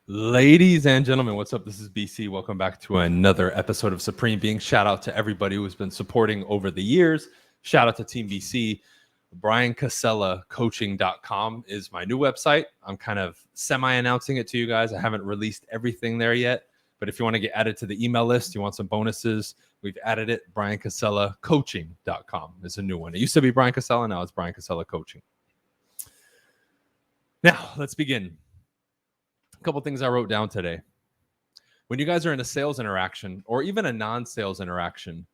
Ladies and gentlemen, what's up? This is BC. Welcome back to another episode of Supreme Being. Shout out to everybody who's been supporting over the years. Shout out to Team BC. Brian Casella Coaching.com is my new website. I'm kind of semi-announcing it to you guys. I haven't released everything there yet, but if you want to get added to the email list, you want some bonuses, we've added it. Brian Casella Coaching.com is a new one. It used to be Brian Casella, now it's Brian Casella Coaching. Now, let's begin. A couple things I wrote down today. When you guys are in a sales interaction or even a non-sales interaction,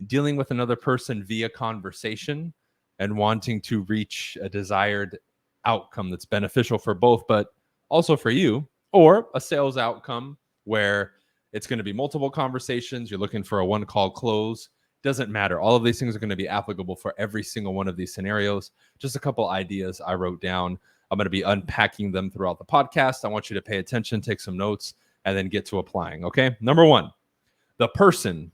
dealing with another person via conversation and wanting to reach a desired outcome that's beneficial for both, but also for you, or a sales outcome where it's going to be multiple conversations, you're looking for a one-call close, doesn't matter. All of these things are going to be applicable for every single one of these scenarios. Just a couple ideas I wrote down. I'm going to be unpacking them throughout the podcast. I want you to pay attention, take some notes, and then get to applying, okay? Number one, the person,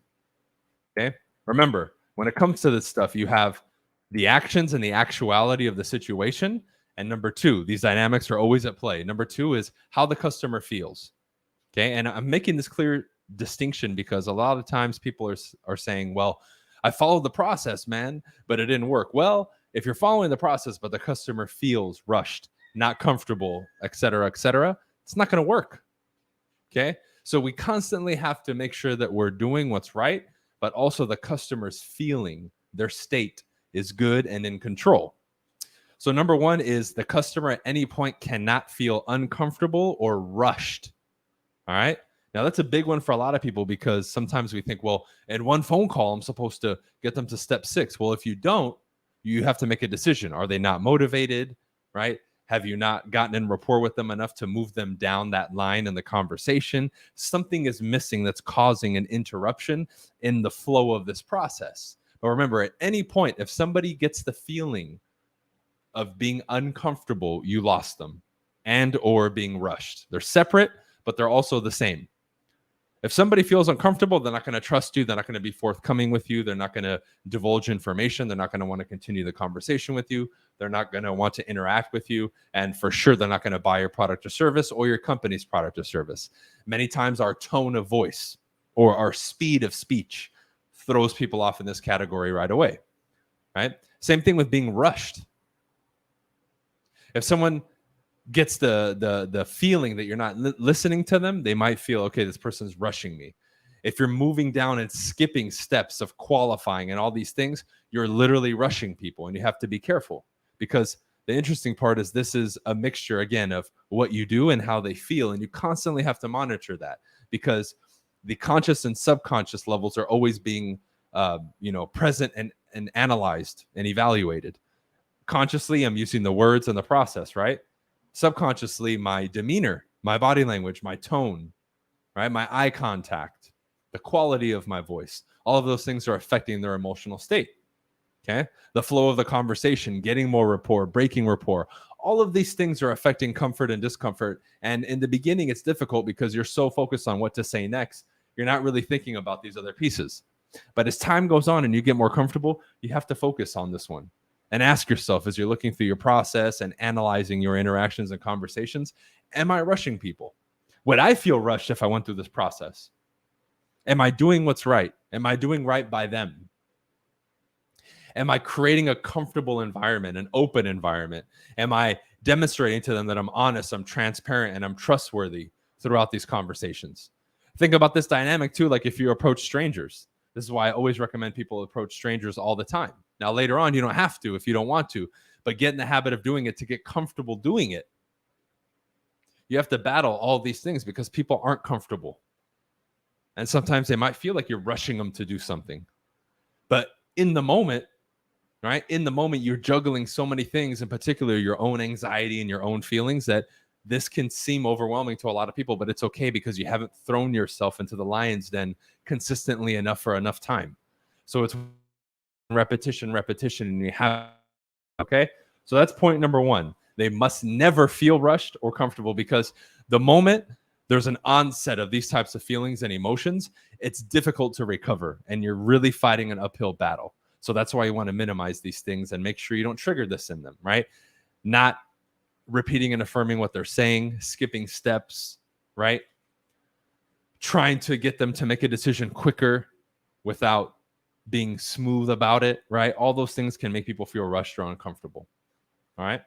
okay? Remember, when it comes to this stuff, you have the actions and the actuality of the situation. And number two, these dynamics are always at play. Number two is how the customer feels, okay? And I'm making this clear distinction because a lot of times people are saying, well, I followed the process, man, but it didn't work. Well, if you're following the process, but the customer feels rushed, not comfortable, et cetera, it's not going to work. Okay. So we constantly have to make sure that we're doing what's right, but also the customer's feeling, their state is good and in control. So number one is the customer at any point cannot feel uncomfortable or rushed. All right. Now, that's a big one for a lot of people because sometimes we think, well, in one phone call, I'm supposed to get them to step 6. Well, if you don't, you have to make a decision. Are they not motivated, right? Have you not gotten in rapport with them enough to move them down that line in the conversation? Something is missing that's causing an interruption in the flow of this process. But remember, at any point, if somebody gets the feeling of being uncomfortable, you lost them and or being rushed. They're separate, but they're also the same. If somebody feels uncomfortable, they're not going to trust you. They're not going to be forthcoming with you. They're not going to divulge information. They're not going to want to continue the conversation with you. They're not going to want to interact with you. And for sure, they're not going to buy your product or service or your company's product or service. Many times our tone of voice or our speed of speech throws people off in this category right away, right? Same thing with being rushed. If someone gets the feeling that you're not listening to them, they might feel, okay, this person's rushing me. If you're moving down and skipping steps of qualifying and all these things, you're literally rushing people, and you have to be careful because the interesting part is this is a mixture, again, of what you do and how they feel, and you constantly have to monitor that because the conscious and subconscious levels are always being present and analyzed and evaluated. Consciously, I'm using the words and the process, right? Subconsciously, my demeanor, my body language, my tone, right? My eye contact, the quality of my voice, all of those things are affecting their emotional state. Okay. The flow of the conversation, getting more rapport, breaking rapport, all of these things are affecting comfort and discomfort. And in the beginning, it's difficult because you're so focused on what to say next. You're not really thinking about these other pieces. But as time goes on and you get more comfortable, you have to focus on this one. And ask yourself as you're looking through your process and analyzing your interactions and conversations, am I rushing people? Would I feel rushed if I went through this process? Am I doing what's right? Am I doing right by them? Am I creating a comfortable environment, an open environment? Am I demonstrating to them that I'm honest, I'm transparent, and I'm trustworthy throughout these conversations? Think about this dynamic too, like if you approach strangers. This is why I always recommend people approach strangers all the time. Now, later on, you don't have to if you don't want to, but get in the habit of doing it to get comfortable doing it. You have to battle all these things because people aren't comfortable. And sometimes they might feel like you're rushing them to do something. But in the moment, right? In the moment, you're juggling so many things, in particular, your own anxiety and your own feelings, that this can seem overwhelming to a lot of people, but it's okay because you haven't thrown yourself into the lion's den consistently enough for enough time. So it's repetition, and you have, okay? So that's point number one. They must never feel rushed or comfortable because the moment there's an onset of these types of feelings and emotions, it's difficult to recover and you're really fighting an uphill battle. So that's why you want to minimize these things and make sure you don't trigger this in them, right? Not repeating and affirming what they're saying, skipping steps, right? Trying to get them to make a decision quicker without being smooth about it, right? All those things can make people feel rushed or uncomfortable. All right.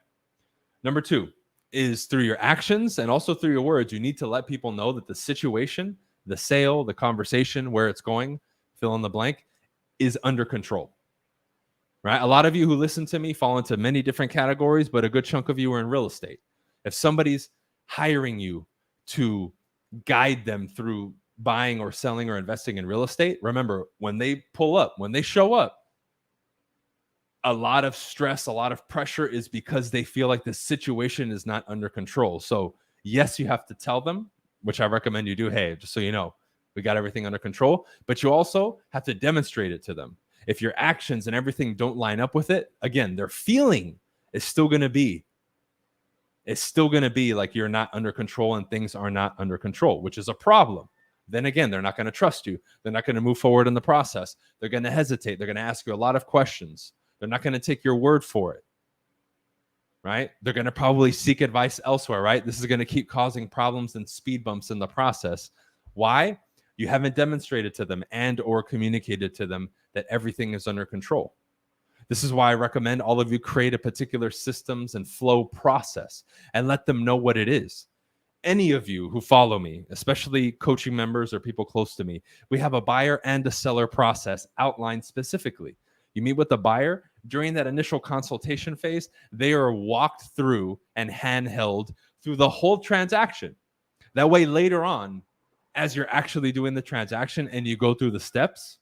Number 2 is through your actions and also through your words, you need to let people know that the situation, the sale, the conversation, where it's going, fill in the blank, is under control. Right? A lot of you who listen to me fall into many different categories, but a good chunk of you are in real estate. If somebody's hiring you to guide them through buying or selling or investing in real estate, remember, when they pull up, when they show up, a lot of stress, a lot of pressure is because they feel like the situation is not under control. So, yes, you have to tell them, which I recommend you do. Hey, just so you know, we got everything under control, but you also have to demonstrate it to them. If your actions and everything don't line up with it, again, their feeling is still going to be, it's still going to be like you're not under control and things are not under control, which is a problem. Then again, they're not going to trust you. They're not going to move forward in the process. They're going to hesitate. They're going to ask you a lot of questions. They're not going to take your word for it, right? They're going to probably seek advice elsewhere, right? This is going to keep causing problems and speed bumps in the process. Why? You haven't demonstrated to them and or communicated to them that everything is under control. This is why I recommend all of you create a particular systems and flow process and let them know what it is. Any of you who follow me, especially coaching members or people close to me, we have a buyer and a seller process outlined specifically. You meet with the buyer. During that initial consultation phase, they are walked through and handheld through the whole transaction. That way, later on, as you're actually doing the transaction and you go through the steps,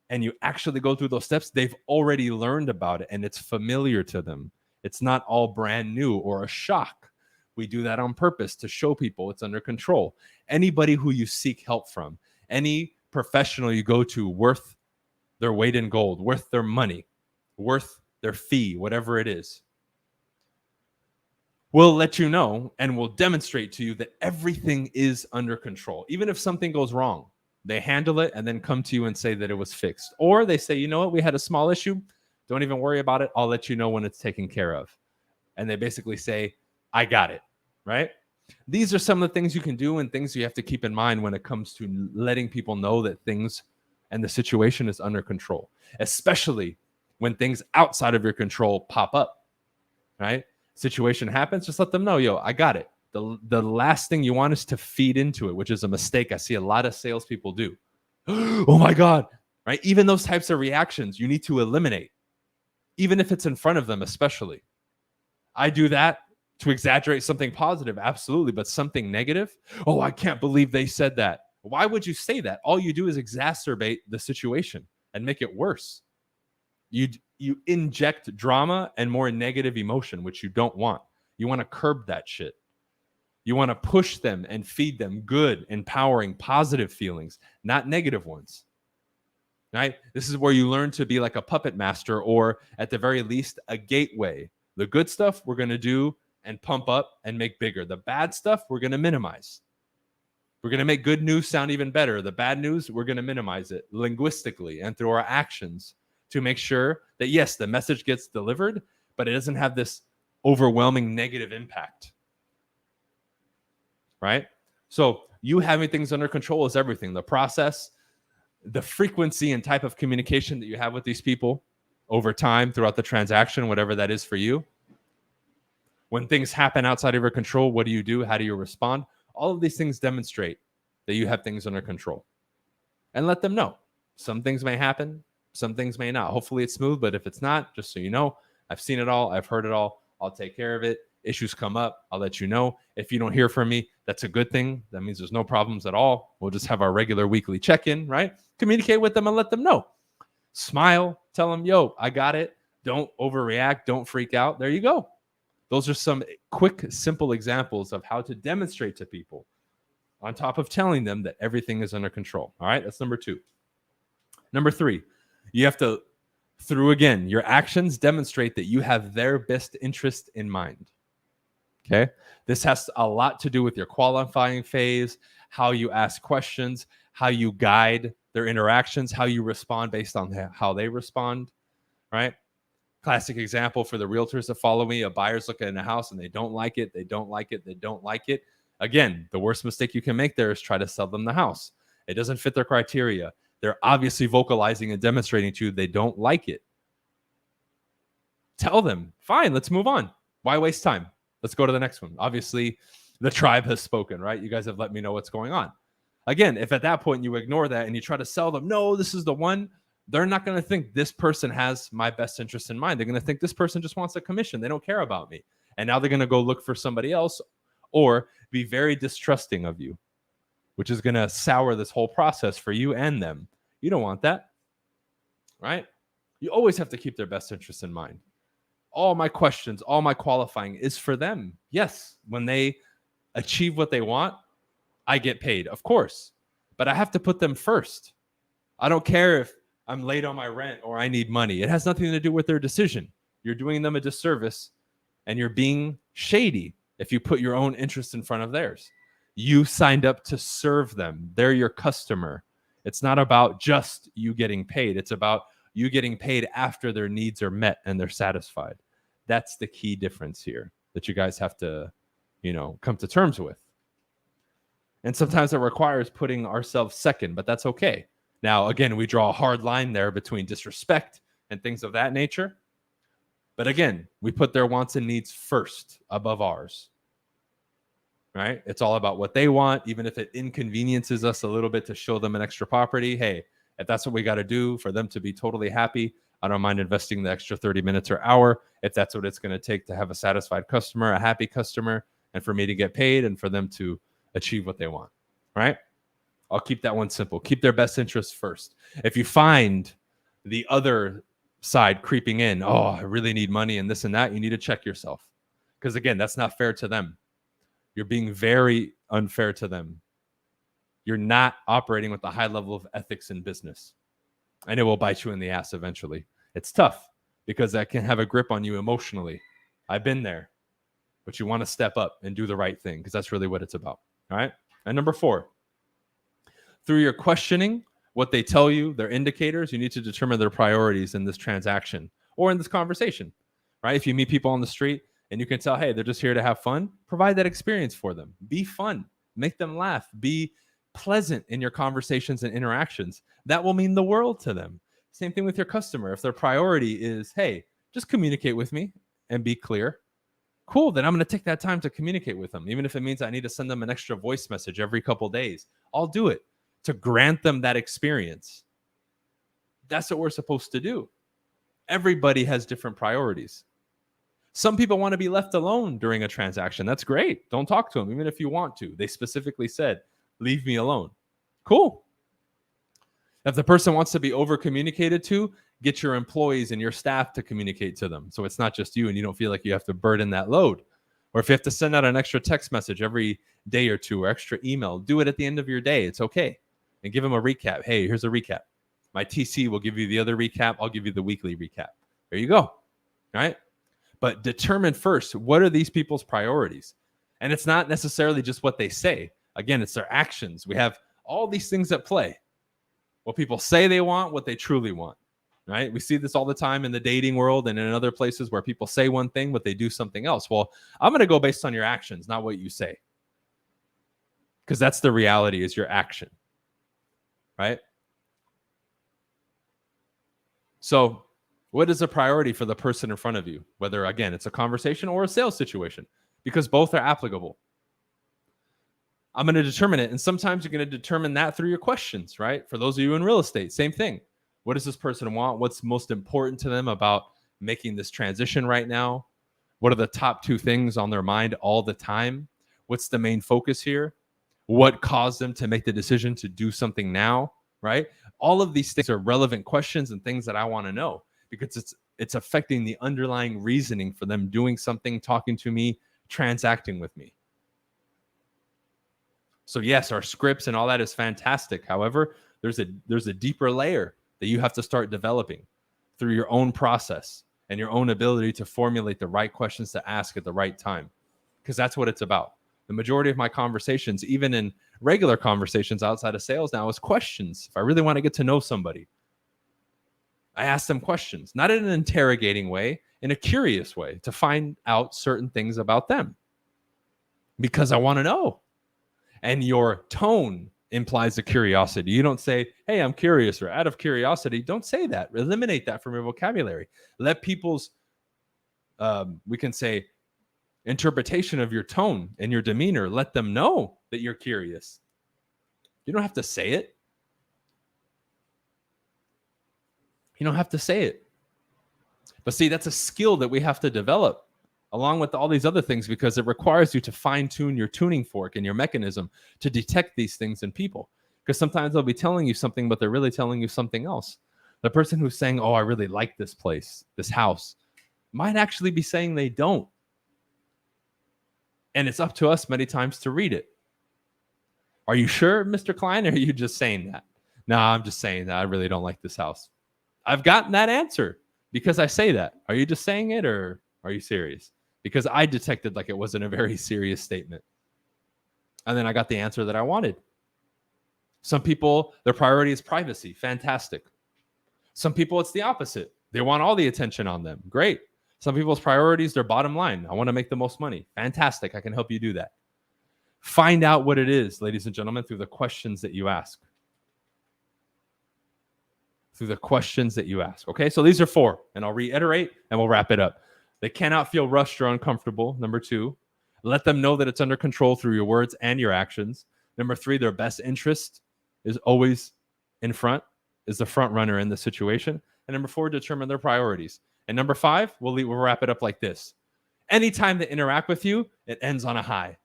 and you actually go through those steps, they've already learned about it and it's familiar to them. It's not all brand new or a shock. We do that on purpose to show people it's under control. Anybody who you seek help from, any professional you go to worth their weight in gold, worth their money, worth their fee, whatever it is, will let you know and will demonstrate to you that everything is under control. Even if something goes wrong, they handle it and then come to you and say that it was fixed. Or they say, you know what, we had a small issue. Don't even worry about it. I'll let you know when it's taken care of. And they basically say, I got it, right? These are some of the things you can do and things you have to keep in mind when it comes to letting people know that things and the situation is under control, especially when things outside of your control pop up, right? Situation happens, just let them know, yo, I got it. The last thing you want is to feed into it, which is a mistake I see a lot of salespeople do. Oh my God, right? Even those types of reactions you need to eliminate, even if it's in front of them, especially. I do that to exaggerate something positive, absolutely, but something negative, oh, I can't believe they said that. Why would you say that? All you do is exacerbate the situation and make it worse. You inject drama and more negative emotion, which you don't want. You want to curb that shit. You want to push them and feed them good, empowering, positive feelings, not negative ones. Right? This is where you learn to be like a puppet master, or at the very least, a gateway. The good stuff we're going to do and pump up and make bigger. The bad stuff we're going to minimize. We're going to make good news sound even better. The bad news, we're going to minimize it linguistically and through our actions to make sure that, yes, the message gets delivered, but it doesn't have this overwhelming negative impact. Right? So you having things under control is everything. The process, the frequency and type of communication that you have with these people over time throughout the transaction, whatever that is for you. When things happen outside of your control, what do you do? How do you respond? All of these things demonstrate that you have things under control. And let them know. Some things may happen, some things may not. Hopefully it's smooth, but if it's not, just so you know, I've seen it all, I've heard it all, I'll take care of it. Issues come up, I'll let you know. If you don't hear from me, that's a good thing. That means there's no problems at all. We'll just have our regular weekly check-in, right? Communicate with them and let them know. Smile, tell them, yo, I got it. Don't overreact, don't freak out. There you go. Those are some quick, simple examples of how to demonstrate to people on top of telling them that everything is under control. All right, that's number 2. Number 3, you have to, through again, your actions demonstrate that you have their best interest in mind. Okay, this has a lot to do with your qualifying phase, how you ask questions, how you guide their interactions, how you respond based on how they respond, right? Classic example for the realtors that follow me, a buyer's looking at a house and they don't like it, they don't like it, they don't like it. Again, the worst mistake you can make there is try to sell them the house. It doesn't fit their criteria. They're obviously vocalizing and demonstrating to you they don't like it. Tell them, fine, let's move on. Why waste time? Let's go to the next one. Obviously, the tribe has spoken, right? You guys have let me know what's going on. Again, if at that point you ignore that and you try to sell them, no, this is the one, they're not going to think this person has my best interest in mind. They're going to think this person just wants a commission. They don't care about me. And now they're going to go look for somebody else or be very distrusting of you, which is going to sour this whole process for you and them. You don't want that, right? You always have to keep their best interest in mind. All my questions, all my qualifying is for them. Yes, when they achieve what they want, I get paid, of course, but I have to put them first. I don't care if I'm late on my rent or I need money. It has nothing to do with their decision. You're doing them a disservice and you're being shady if you put your own interest in front of theirs. You signed up to serve them. They're your customer. It's not about just you getting paid. It's about you getting paid after their needs are met and they're satisfied. That's the key difference here that you guys have to, come to terms with. And sometimes it requires putting ourselves second, but that's okay. Now, again, we draw a hard line there between disrespect and things of that nature. But again, we put their wants and needs first above ours, right? It's all about what they want, even if it inconveniences us a little bit to show them an extra property. Hey, if that's what we got to do for them to be totally happy, I don't mind investing the extra 30 minutes or hour if that's what it's going to take to have a satisfied customer, a happy customer, and for me to get paid and for them to achieve what they want, right? I'll keep that one simple. Keep their best interests first. If you find the other side creeping in, oh, I really need money and this and that, you need to check yourself. Because again, that's not fair to them. You're being very unfair to them. You're not operating with a high level of ethics in business. And it will bite you in the ass eventually. It's tough because that can have a grip on you emotionally. I've been there. But you want to step up and do the right thing because that's really what it's about. All right. And number 4, through your questioning, what they tell you, their indicators, you need to determine their priorities in this transaction or in this conversation, right? If you meet people on the street and you can tell, hey, they're just here to have fun, provide that experience for them. Be fun, make them laugh, be pleasant in your conversations and interactions. That will mean the world to them. Same thing with your customer. If their priority is, hey, just communicate with me and be clear, cool, then I'm going to take that time to communicate with them. Even if it means I need to send them an extra voice message every couple days, I'll do it to grant them that experience. That's what we're supposed to do. Everybody has different priorities. Some people want to be left alone during a transaction. That's great. Don't talk to them, even if you want to. They specifically said, leave me alone. Cool. If the person wants to be over communicated to, get your employees and your staff to communicate to them. So it's not just you and you don't feel like you have to burden that load. Or if you have to send out an extra text message every day or two or extra email, do it at the end of your day. It's okay. And give them a recap. Hey, here's a recap. My TC will give you the other recap. I'll give you the weekly recap. There you go. All right. But determine first, what are these people's priorities? And it's not necessarily just what they say. Again, it's their actions. We have all these things at play. What people say they want, what they truly want. Right? We see this all the time in the dating world and in other places where people say one thing, but they do something else. Well, I'm going to go based on your actions, not what you say. Because that's the reality, is your action. Right? So what is a priority for the person in front of you? Whether, again, it's a conversation or a sales situation, because both are applicable. I'm going to determine it. And sometimes you're going to determine that through your questions, right? For those of you in real estate, same thing. What does this person want? What's most important to them about making this transition right now? What are the top 2 things on their mind all the time? What's the main focus here? What caused them to make the decision to do something now, right? All of these things are relevant questions and things that I want to know, because it's affecting the underlying reasoning for them doing something, talking to me, transacting with me. So yes, our scripts and all that is fantastic. However, there's a deeper layer that you have to start developing through your own process and your own ability to formulate the right questions to ask at the right time, because that's what it's about. The majority of my conversations, even in regular conversations outside of sales now, is questions. If I really want to get to know somebody, I ask them questions, not in an interrogating way, in a curious way, to find out certain things about them, because I want to know. And your tone implies a curiosity. You don't say, hey, I'm curious, or out of curiosity. Don't say that. Eliminate that from your vocabulary. Let people's, we can say, interpretation of your tone and your demeanor, let them know that you're curious. You don't have to say it. You don't have to say it. But see, that's a skill that we have to develop along with all these other things, because it requires you to fine tune your tuning fork and your mechanism to detect these things in people. Because sometimes they'll be telling you something, but they're really telling you something else. The person who's saying, oh, I really like this place, this house, might actually be saying they don't. And it's up to us many times to read it. Are you sure, Mr. Klein? Or are you just saying that? No, I'm just saying that I really don't like this house. I've gotten that answer because I say that. Are you just saying it, or are you serious? Because I detected like it wasn't a very serious statement. And then I got the answer that I wanted. Some people, their priority is privacy. Fantastic. Some people, it's the opposite. They want all the attention on them. Great. Some people's priorities, their bottom line. I want to make the most money. Fantastic. I can help you do that. Find out what it is, ladies and gentlemen, through the questions that you ask. Through the questions that you ask. Okay, so these are 4, and I'll reiterate and we'll wrap it up. They cannot feel rushed or uncomfortable. Number 2, let them know that it's under control through your words and your actions. Number 3, their best interest is always in front, is the front runner in the situation. And number 4, determine their priorities. And number 5, we'll wrap it up like this. Anytime they interact with you, it ends on a high.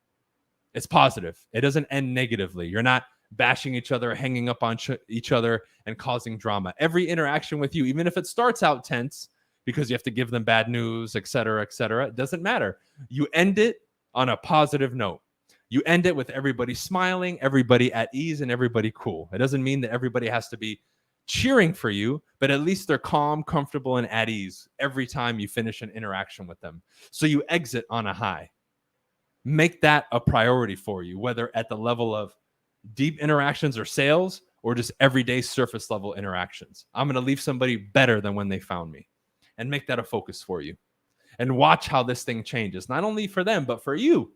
It's positive. It doesn't end negatively. You're not bashing each other, hanging up on each other, and causing drama. Every interaction with you, even if it starts out tense because you have to give them bad news, et cetera, it doesn't matter. You end it on a positive note. You end it with everybody smiling, everybody at ease, and everybody cool. It doesn't mean that everybody has to be cheering for you, but at least they're calm, comfortable, and at ease every time you finish an interaction with them. So you exit on a high. Make that a priority for you, whether at the level of deep interactions or sales, or just everyday surface level interactions. I'm going to leave somebody better than when they found me, and make that a focus for you. And watch how this thing changes, not only for them, but for you.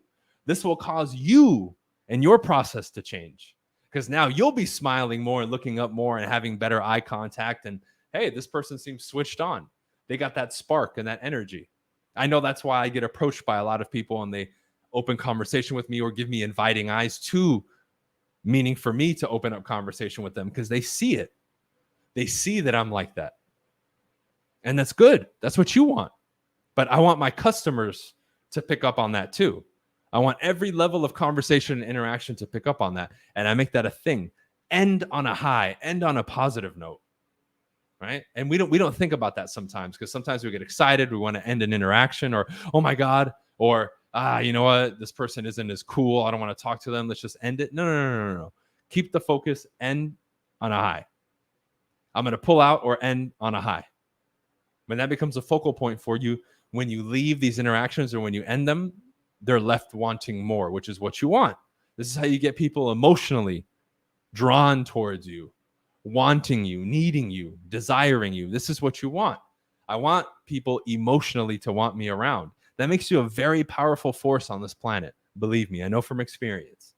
This will cause you and your process to change, because now you'll be smiling more and looking up more and having better eye contact. And hey, this person seems switched on. They got that spark and that energy. I know that's why I get approached by a lot of people and they open conversation with me or give me inviting eyes to, meaning for me to open up conversation with them, because they see it. They see that I'm like that. And that's good. That's what you want. But I want my customers to pick up on that too. I want every level of conversation and interaction to pick up on that. And I make that a thing. End on a high, end on a positive note. Right? And we don't think about that sometimes, because sometimes we get excited. We want to end an interaction, or, oh my God, or, you know what? This person isn't as cool. I don't want to talk to them. Let's just end it. No. Keep the focus. End on a high. I'm going to pull out or end on a high. When that becomes a focal point for you, when you leave these interactions or when you end them, they're left wanting more, which is what you want. This is how you get people emotionally drawn towards you, wanting you, needing you, desiring you. This is what you want. I want people emotionally to want me around. That makes you a very powerful force on this planet. Believe me, I know from experience.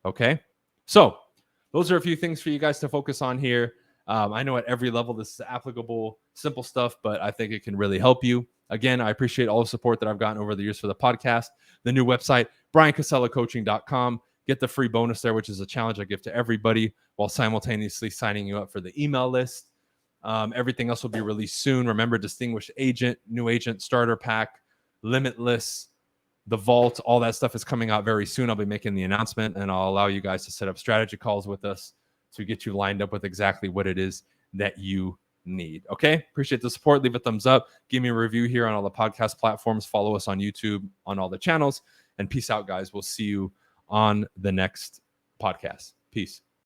Okay? So those are a few things for you guys to focus on here. I know at every level this is applicable, simple stuff, but I think it can really help you. Again, I appreciate all the support that I've gotten over the years for the podcast. The new website, briancasellacoaching.com. Get the free bonus there, which is a challenge I give to everybody while simultaneously signing you up for the email list. Everything else will be released soon. Remember, Distinguished Agent, New Agent, Starter Pack, Limitless, the Vault, all that stuff is coming out very soon. I'll be making the announcement, and I'll allow you guys to set up strategy calls with us to get you lined up with exactly what it is that you need. Okay? Appreciate the support. Leave a thumbs up. Give me a review here on all the podcast platforms. Follow us on YouTube, on all the channels. And peace out, guys. We'll see you on the next podcast. Peace.